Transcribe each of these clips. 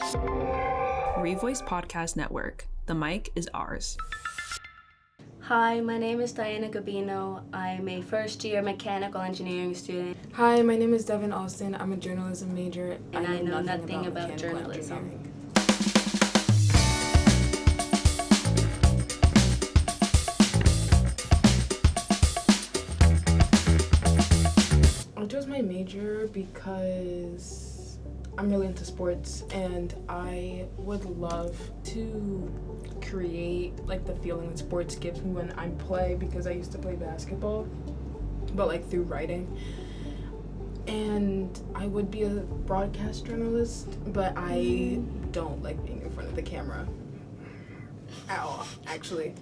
Revoice Podcast Network. The mic is ours. Hi, my name is Diana Gabino. I'm a first-year mechanical engineering student. Hi, my name is Devynn Austin. I'm a journalism major. And I know nothing about journalism. Engineering. I chose my major because I'm really into sports and I would love to create like the feeling that sports gives me when I play, because I used to play basketball, but like through writing. And I would be a broadcast journalist, but I don't like being in front of the camera at all, actually.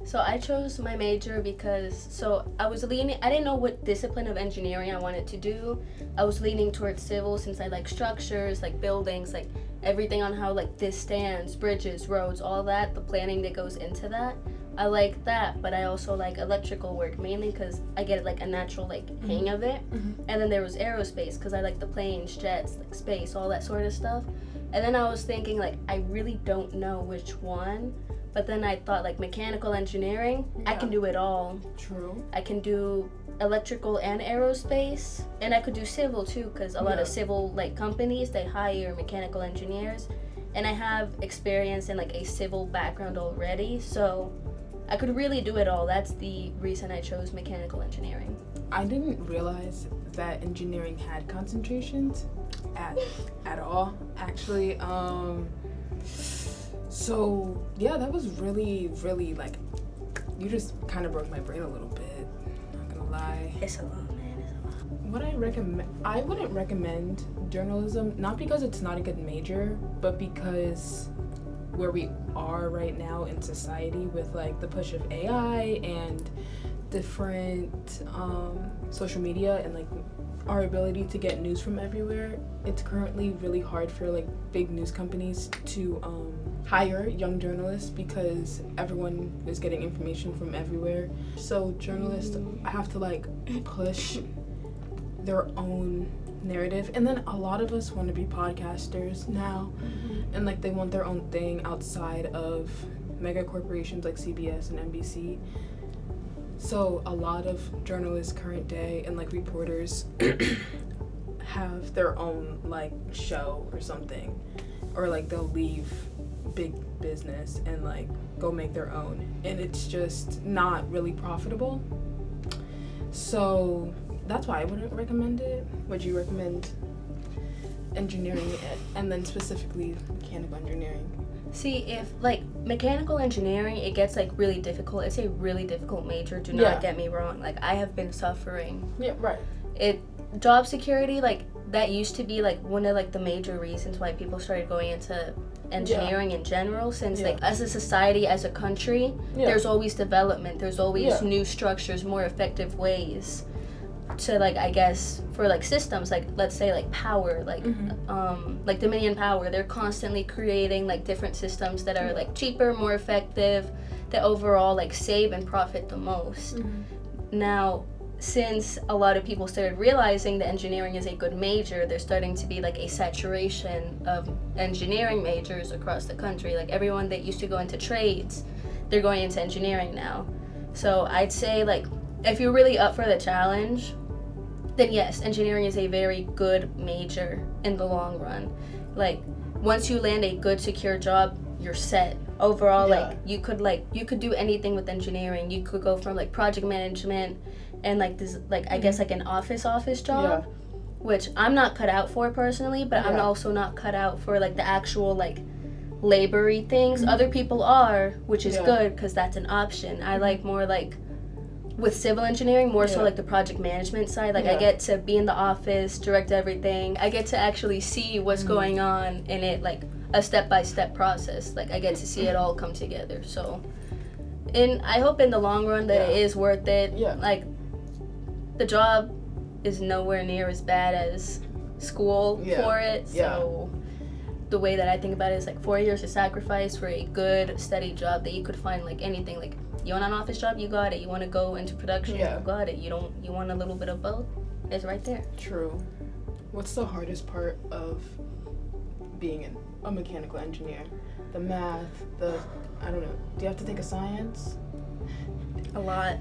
So I chose my major because, I didn't know what discipline of engineering I wanted to do. I was leaning towards civil since I like structures, like buildings, like everything on how like this stands, bridges, roads, all that, the planning that goes into that. I like that, but I also like electrical work mainly because I get like a natural like hang of it. Mm-hmm. And then there was aerospace because I like the planes, jets, like space, all that sort of stuff. And then I was thinking like I really don't know which one. But then I thought like mechanical engineering, I can do it all. True. I can do electrical and aerospace, and I could do civil too, because a lot of civil like companies, they hire mechanical engineers, and I have experience in like a civil background already, so I could really do it all. That's the reason I chose mechanical engineering. I didn't realize that engineering had concentrations at all, actually. So yeah, that was really, really like, you just kind of broke my brain a little bit, not gonna lie. It's a lot, man, it's a lot. What I wouldn't recommend journalism, not because it's not a good major, but because where we are right now in society with like the push of AI and different social media and like our ability to get news from everywhere, it's currently really hard for like big news companies to hire young journalists because everyone is getting information from everywhere. So journalists have to like push their own narrative, and then a lot of us want to be podcasters now, and like they want their own thing outside of mega corporations like CBS and NBC. So a lot of journalists current day and like reporters have their own like show or something, or like they'll leave big business and like go make their own, and it's just not really profitable. So that's why I wouldn't recommend it. Would you recommend engineering and then specifically mechanical engineering? See, if like mechanical engineering, it gets like really difficult. It's a really difficult major. Do not get me wrong. Like I have been suffering. Yeah, right. Job security, like that used to be like one of like the major reasons why people started going into engineering in general. Since like as a society, as a country, there's always development. There's always new structures, more effective ways to like, I guess, for like systems, like let's say like power, like like Dominion Power, they're constantly creating like different systems that are like cheaper, more effective, that overall like save and profit the most. Now, since a lot of people started realizing that engineering is a good major, there's starting to be like a saturation of engineering majors across the country. Like everyone that used to go into trades, they're going into engineering now. So I'd say like if you're really up for the challenge, then yes, engineering is a very good major in the long run. Like once you land a good secure job, you're set. Overall, like you could do anything with engineering. You could go from like project management and like this, like I guess like an office job, which I'm not cut out for personally, but I'm also not cut out for like the actual like labory things. Other people are, which is good because that's an option. I like more like with civil engineering, more so like the project management side. Like I get to be in the office, direct everything. I get to actually see what's going on in it, like a step-by-step process. Like I get to see it all come together. So I hope in the long run that it is worth it. Like the job is nowhere near as bad as school for it. So the way that I think about it is like 4 years of sacrifice for a good, steady job that you could find like anything. Like you want an office job, you got it. You want to go into production, you got it. You want a little bit of both, it's right there. True. What's the hardest part of being a mechanical engineer? The math, I don't know. Do you have to take a science? A lot.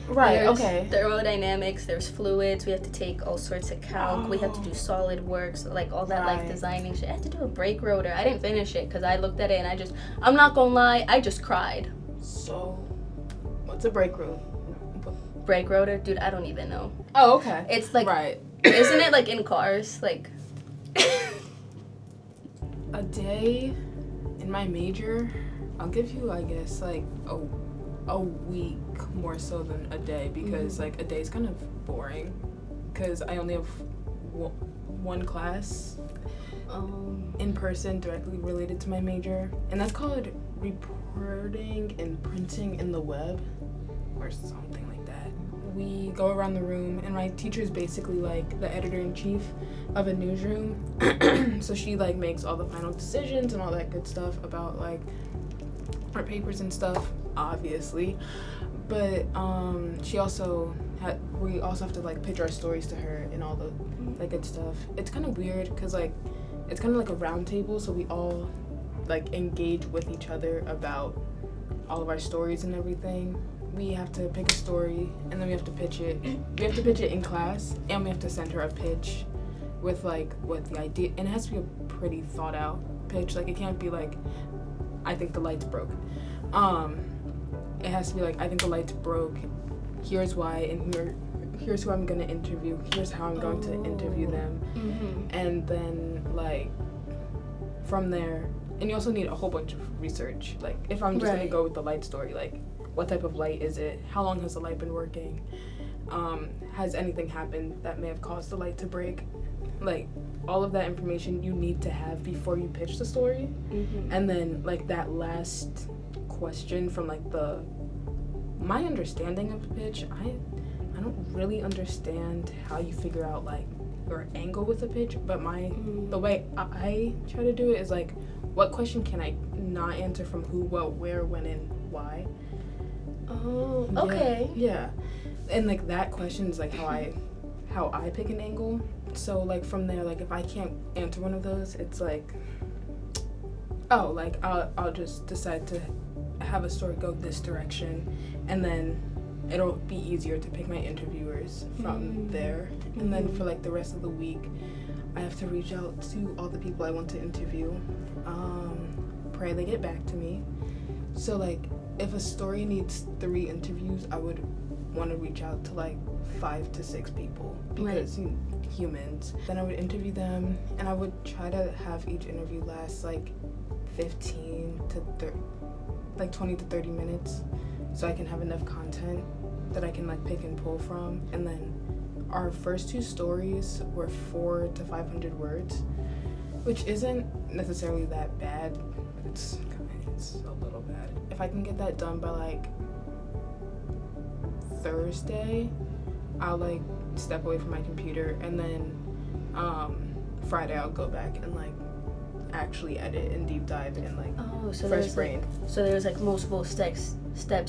Right, There's okay. thermodynamics, there's fluids, we have to take all sorts of calc, we have to do SolidWorks, like all that like designing shit. I had to do a brake rotor. I didn't finish it because I looked at it and I'm not gonna lie, I just cried. So, what's a brake rotor? Brake rotor? Dude, I don't even know. Oh, okay. It's like, right. Isn't it like in cars? Like, a day in my major, I'll give you, I guess, like a week more so than a day, because like a day is kind of boring because I only have one class in person directly related to my major, and that's called reporting and printing in the web or something like that. We go around the room, and my teacher is basically like the editor-in-chief of a newsroom. So she like makes all the final decisions and all that good stuff about like our papers and stuff, obviously. But we also have to like pitch our stories to her and all the like good stuff. It's kind of weird because like it's kind of like a round table, so we all like engage with each other about all of our stories and everything. We have to pick a story, and then we have to pitch it. We have to pitch it in class, and we have to send her a pitch with like what the idea, and it has to be a pretty thought out pitch. Like it can't be like, I think the lights broke. It has to be like, I think the lights broke, here's why, and here's who I'm gonna interview, here's how I'm going to interview them. And then like from there, and you also need a whole bunch of research. Like if I'm just gonna go with the light story, like what type of light is it? How long has the light been working? Has anything happened that may have caused the light to break? Like all of that information you need to have before you pitch the story. And then like that last question from like my understanding of the pitch, I don't really understand how you figure out like your angle with the pitch, but the way I try to do it is like, what question can I not answer from who, what, where, when, and why? Oh, okay. Yeah. And like that question is like how I pick an angle. So like from there, like if I can't answer one of those, it's like, oh, like I'll just decide to have a story go this direction, and then it'll be easier to pick my interviewers from there. And then for like the rest of the week, I have to reach out to all the people I want to interview, pray they get back to me. So like if a story needs 3 interviews, I would want to reach out to like 5 to 6 people, because humans. Then I would interview them, and I would try to have each interview last like 20 to 30 minutes, so I can have enough content that I can like pick and pull from. And then our first 2 stories were 400 to 500 words, which isn't necessarily that bad. It's a little bad. If I can get that done by like Thursday, I'll like step away from my computer, and then Friday I'll go back and like actually edit and deep dive and like fresh brain. So there's like multiple steps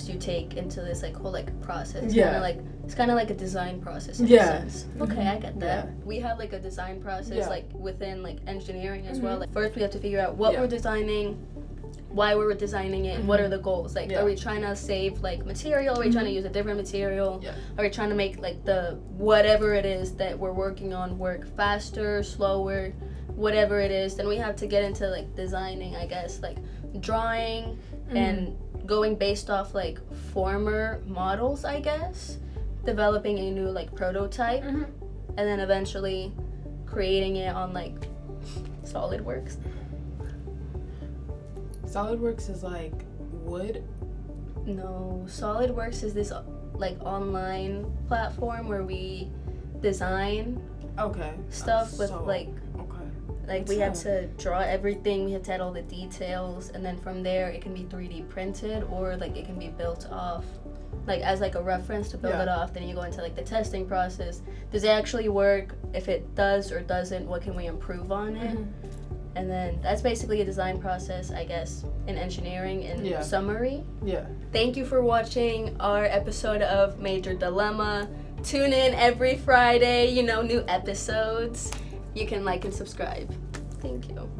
you take into this like whole like process. It's kind of like a design process in a sense. Okay, I get that. Yeah. We have like a design process like within like engineering as well. Like, first we have to figure out what we're designing, why we're designing it, what are the goals. Like are we trying to save like material, are we trying to use a different material, are we trying to make like the whatever it is that we're working on work faster, slower, whatever it is. Then we have to get into like designing, I guess, like drawing and going based off like former models, I guess, developing a new like prototype, and then eventually creating it on like SolidWorks. SolidWorks is like wood? No, SolidWorks is this like online platform where we design stuff with like we have to draw everything, we have to add all the details, and then from there it can be 3D printed, or like it can be built off like as like a reference to build it off. Then you go into like the testing process. Does it actually work? If it does or doesn't, what can we improve on it? And then that's basically a design process, I guess, in engineering in summary. Thank you for watching our episode of Major Dilemma. Tune in every Friday, new episodes. you can like and subscribe. Thank you.